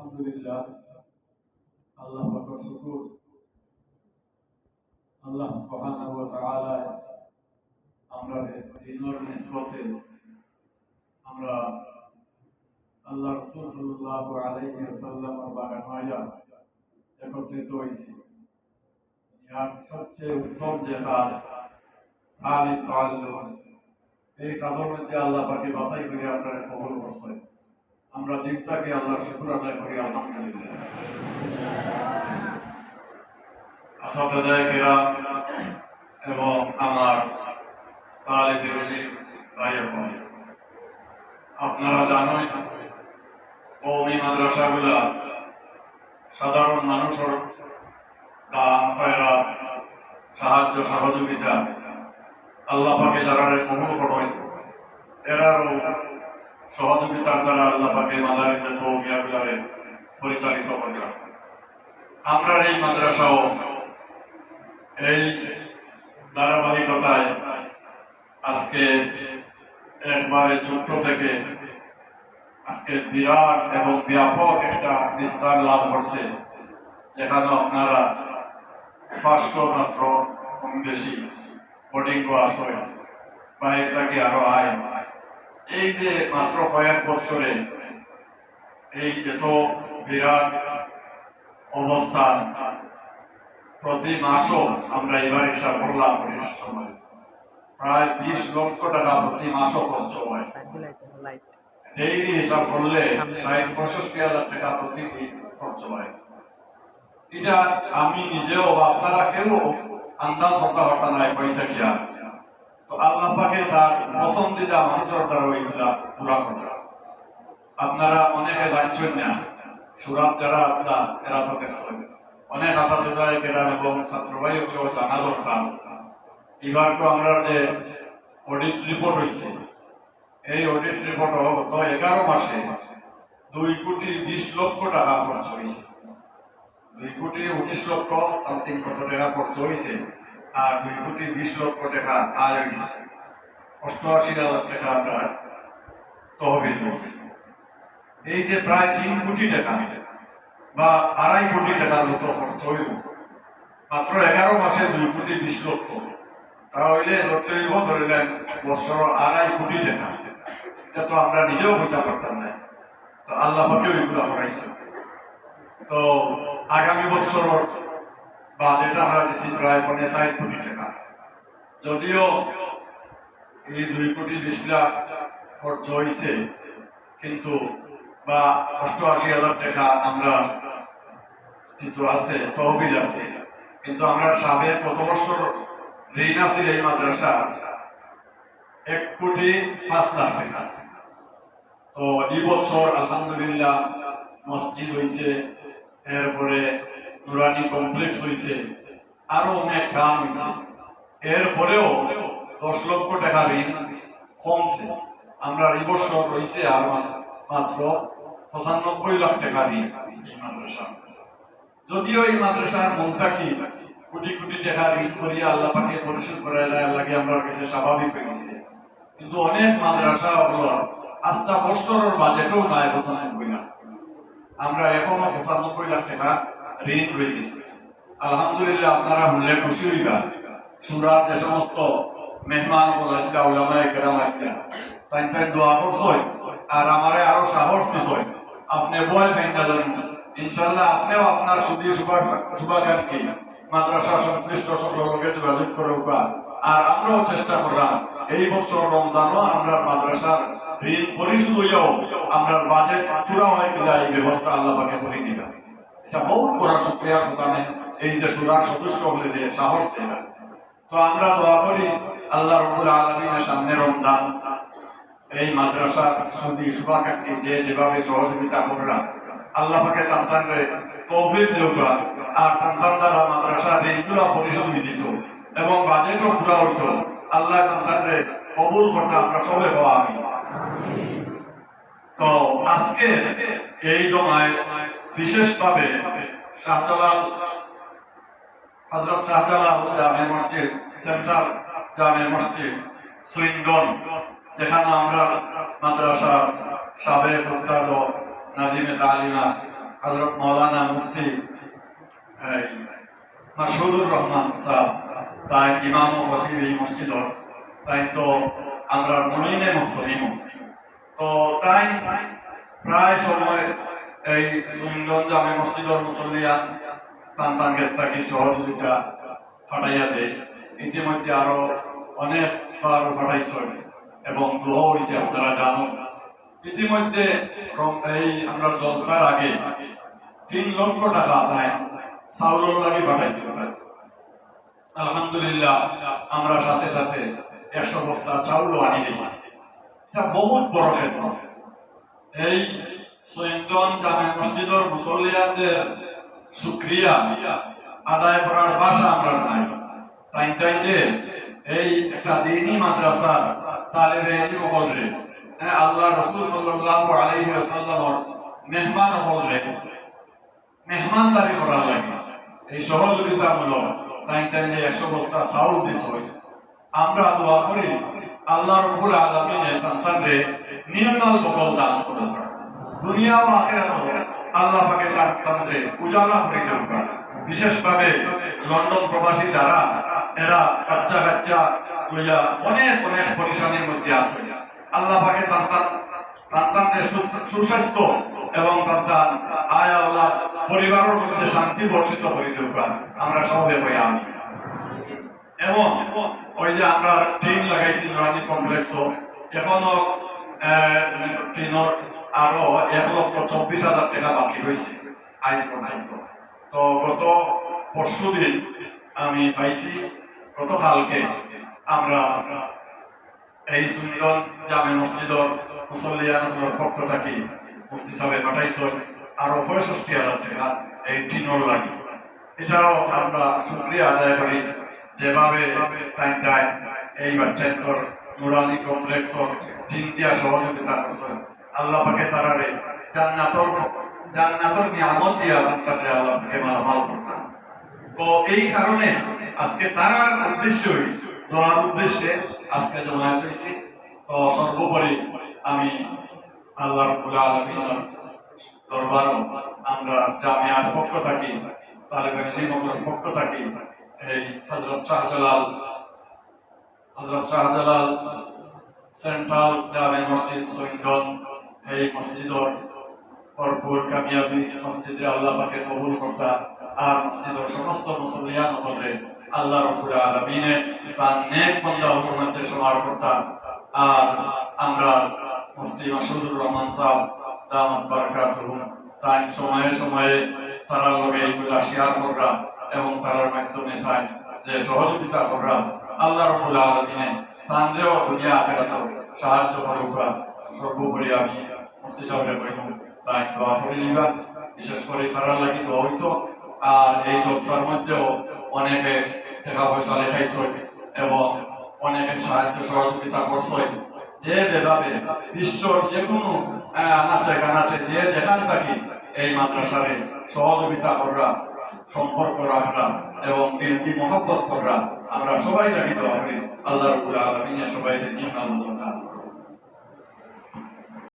আলহামদুলিল্লাহ, আল্লাহ পাকের শুকর। আল্লাহ সুবহানাহু ওয়া তাআলা আমরা দিনের নিসবতে আমরা আল্লাহ রাসূল সাল্লাল্লাহু আলাইহি ওয়াসাল্লামের বাগানে একত্রিত হয়েছি। ইয়ার সবচেয়ে উত্তম যে কাজ তালিম তাআল্লুম, এই কাজের মধ্যে আল্লাহ পাকে বাছাই করে আপনারা কবুল করছেন। আমরা দিনটাকে আল্লাহ শুকর আদায় করি আলহামদুলিল্লাহ। আসাদায়ে কিরাম এবং আমার তালিবে ইলম ভাইয়েরা, আপনারা জানেন কওমি মাদ্রাসাগুলা সাধারণ মানুষের দান খয়রাত সাহায্য সহযোগিতা আল্লাহ পাকে যারা কবুল করেন এরারও সহযোগিতার দ্বারা আল্লাহ পাকে মাদারিসে কওমিয়াগুলারে পরিচালিত করেন। আমরা এই মাদ্রাসাও এই ধারাবাহিকতায় আজকে একবারে ছোট্ট থেকে আজকে বিরাট এবং ব্যাপক একটা বিস্তার লাভ করছে, যেখানে আপনারা 500 ছাত্র কম বেশি বোর্ডিং আছে, বাইরে থেকে আরো আয়। এই যে মাত্র কয়েক বছরে এই এত বিরাট অবস্থান, প্রতি মাসও আমরা এবার হিসাব করলাম সময় প্রায় 20 লক্ষ টাকা প্রতি মাসও খরচ হয়। ডেইলি হিসাব করলে 60-65 হাজার টাকা প্রতিদিন খরচ হয়। এটা আমি নিজেও আপনারা কেউ আন্দাজ করতে পারতাম না কইটা গিয়া। তো আল্লাহ পাকে তার পছন্দিদা মানুষের দ্বারা ওইগুলা পুরা করা। আপনারা অনেকে জানছেন না, সুরাত যারা আসলা এরা তো দেখছেন, অনেক আসাদায়ে কেরাম এবং ছাত্র ভাইগুলো জানা দরকার। এবার তো আমরা যে অডিট রিপোর্ট হয়েছে, এই অডিট রিপোর্ট গত 11 মাসে 2,20,00,000 টাকা খরচ হয়েছে। 2,19,00,000 সামথিং কত টাকা খরচ হয়েছে, আর 2,20,00,000 টাকা আয় হয়েছে। 88,000 টাকা আমরা তহবিল হয়েছে। এই যে প্রায় 3 কোটি টাকা বা 2.5 কোটি টাকার মতো খরচ হইব মাত্র 11 মাসে 2,20,00,000, তাহলে ধরতে হইব ধরিলেন বছর 2.5 কোটি টাকা। এটা তো আমরা নিজেও হইতে পারতাম না, তো আল্লাহ পাকে ওইগুলো করাইছে। তো আগামী বছর বাজেট আমরা দিচ্ছি প্রায় 60 কোটি টাকা। যদিও এই 2,20,00,000 খরচ হয়েছে, কিন্তু বা 88,000 টাকা আমরা স্থিত আছে, তহবিল আছে, কিন্তু আমরা সাবেক কত বছর ঋণ আছে এই মাদ্রাসা 1,05,00,000 টাকা। তো এই বছর আলহামদুলিল্লাহ মসজিদ হয়েছে, এরপরে নুরানি কমপ্লেক্স হয়েছে, আরো অনেক কাম হয়েছে। এরপরেও 10 লক্ষ টাকা ঋণ কমছে। আমরা এই বছর রয়েছে আর মাত্র 95 লাখ টাকা ঋণ এই মাদ্রাসা। যদিও এই মাদ্রাসার মনটা কি কোটি কোটি টাকা ঋণ করিয়া আল্লাহ পাকে পরিশোধ করার লাগে আমরা কাছে স্বাভাবিক হয়ে গেছে, কিন্তু অনেক মাদ্রাসা হলো আস্থা বছরের বাজেটও নাই 95 লাখ। আমরা এখনো 95 লাখ টাকা ঋণ হয়ে গেছি। আলহামদুলিল্লাহ, আপনারা শুনলে খুশি হইবা। সুরার যে সমস্ত মেহমান আসলা উলামায়ে কেরাম আসলা তাই দোয়া করছই, আর আমারে আরো সাহস দিছই। আপনি বয় ফাইনা জানেন ইনশাআল্লাহ আপনিও আপনার সুদী শুভাকাঙ্ক্ষী মাদ্রাসা সংশ্লিষ্ট সকল লোকের যোগাযোগ করে উঠা। আর আমরাও চেষ্টা করলাম এই বছর রমজানও আমরা মাদ্রাসার ঋণ পরিশোধ হইয়াও আমরা বাজেট পুরা হয় কিনা এই ব্যবস্থা আল্লাহ পাকে করে দিলাম। এটা বহুত বড় শুকরিয়ার কথা নেই, এই যে সুরার সদস্য হলে যে সাহস দেয় না। তো আমরা দোয়া করি আল্লাহ রাব্বুল আলামিনের সামনে রমজান এই মাদ্রাসার সুদী শুভাকাঙ্ক্ষী যে যেভাবে সহযোগিতা করলাম আল্লাহ পাকে তান্তারে তৌফিক দেওয়া, আর তান্তার দ্বারা মাদ্রাসার এইগুলো পরিশোধ দিত এবং বাজেটও পুরা হইতো। আল্লাহ তান্তারে কবুল করতে আমরা সবাই হওয়া আমি। তো আজকে এই জমায় বিশেষভাবে শাহজালাল হযরত শাহজালাল জামে মসজিদ, সেন্ট্রাল জামে মসজিদ সুইন্দন, যেখানে আমরা মাদ্রাসার সাবেক উস্তাদ ও নাজিমে তালিমা হযরত মাওলানা মুফতি মাসুদুর রহমান সাহেব তাই ইমাম ও খতিব এই মসজিদর তাই তো আমরা মনিনে মুহতরিম তো তাই প্রায় সময় এই সুন্দরগঞ্জ জামে মসজিদর মুসল্লিয়ান টান গেস্তাকে সহযোগিতা ফাটাইয়া দেয়। ইতিমধ্যে আরো অনেকবার ফাটাইছে এবং দোয়া হয়েছে আপনারা জানুন। ইতিমধ্যে এই আমরা জলসার আগে 3 লক্ষ টাকা আদায় চাউলের লাগে পাঠাইছে। আলহামদুলিল্লাহ আমরা সাথে সাথে 100 বস্তা চাউলও আনি দিয়েছি। এটা বহুত বড় খেদমত। এই সৈয়দগঞ্জ জামে মসজিদের মুসল্লিয়ানদের শুকরিয়া আদায় করার ভাষা আমরা নাই। তাই যে এই একটা দ্বীনি মাদ্রাসার তালেবে ইলম হলরে আল্লাহ রাসূল সাল্লাল্লাহু আলাইহি ওয়াসাল্লামের মেহমান হলরে মেহমানদারি করার লাগে এই সহযোগিতামূলক তাই 100 বস্তা চাউল দিছে। আমরা দোয়া করি আল্লাহ রাব্বুল আলামিনের সন্তানরে নির্মল বদল দান করুন, দুনিয়া ও আখিরাতে আল্লাহ পাকের সন্তানরে উজালা করে দেন। বিশেষভাবে লন্ডন প্রবাসী যারা এরা বাচ্চা লইয়া অনেক পরিশ্রমের মধ্যে আছে, আল্লাহ পাকের সন্তানদের সুস্বাস্থ্য এবং সন্তান আয়া আল্লাহ পরিবারের মধ্যে শান্তি বর্ষিত করে দেন। আমরা সবাই হয়ে আমি এবং ওই যে আমরা টিম লাগাইছি নুরানি কমপ্লেক্স এখনো টিনের আরো 1,24,000 টাকা বাকি রয়েছে আজ পর্যন্ত। তো গত পরশুদিন আমি পাইছি, গতকালকে আমরা এই সুন্দর জামে মসজিদর মুসল্লিয়ানগুলোর পক্ষ থেকে মুফতি সাহেব পাঠাইছ আরো 65,000 টাকা এই টিনের লাগে। এটাও আমরা শুকরিয়া আদায় করি যেভাবে তাই এই বাচ্চাদের নুরানি কমপ্লেক্স টিম দিয়া সহযোগিতা করছে। আল্লাহ পাকে তারারে জান্নাতর নিয়ামত দিয়া তাদের আল্লাহ পাকে মালামাল করতাম। তো এই কারণে আজকে তারার উদ্দেশ্যই দোয়ার উদ্দেশ্যে আজকে জমায়েত হয়েছি। তো সর্বোপরি আমি আল্লাহ রাব্বুল আলামিনের দরবারও আমরা জামিয়ার পক্ষ থাকি তালেবে ইলমের পক্ষ থাকি এই হযরত শাহজালাল সেন্ট্রাল জামে মসজিদ সৈয়দগঞ্জ এই মসজিদর ভরপুর কামিয়াবি মসজিদে আল্লাহ পাকে কবুল করতা আর মসজিদের সমস্ত মুসল্লিয়ান হলে আল্লাহ রাব্বুল আলামিনে তার নেক বান্দা মধ্যে সমার করতা। আর আমরা মুফতি মাসুদুর রহমান সাহেব দামাত বারাকাতুহু তাই সময়ে তারা লগে এইগুলা শেয়ার করা এবং তার মাধ্যমে তাই যে সহযোগিতা করা আল্লাহ রাব্বুল আলামিনে তানরেও দুনিয়া আখিরাতে সাহায্য করুকা। সর্বোপরি আমি মুফতি সাহেবের কইব তাই দোয়া করে নিবা, বিশেষ করে তারা লাগি দোয়া হইতো। আর এই জলসার মধ্যেও অনেকে টাকা পয়সা লেখাইছে এবং অনেকে সাহায্য সহযোগিতা করছে। যে যেভাবে বিশ্বর যে কোনো আনাচে কানাচে যে যেখান থাকি এই মাদ্রাসারে সহযোগিতা করা, সম্পর্ক রাখা এবং দিনটি মহব্বত করা আমরা সবাই লাগি দোয়া করি আল্লাহ রাব্বুল আলামিন সবাইকে নির্মল দান করুন।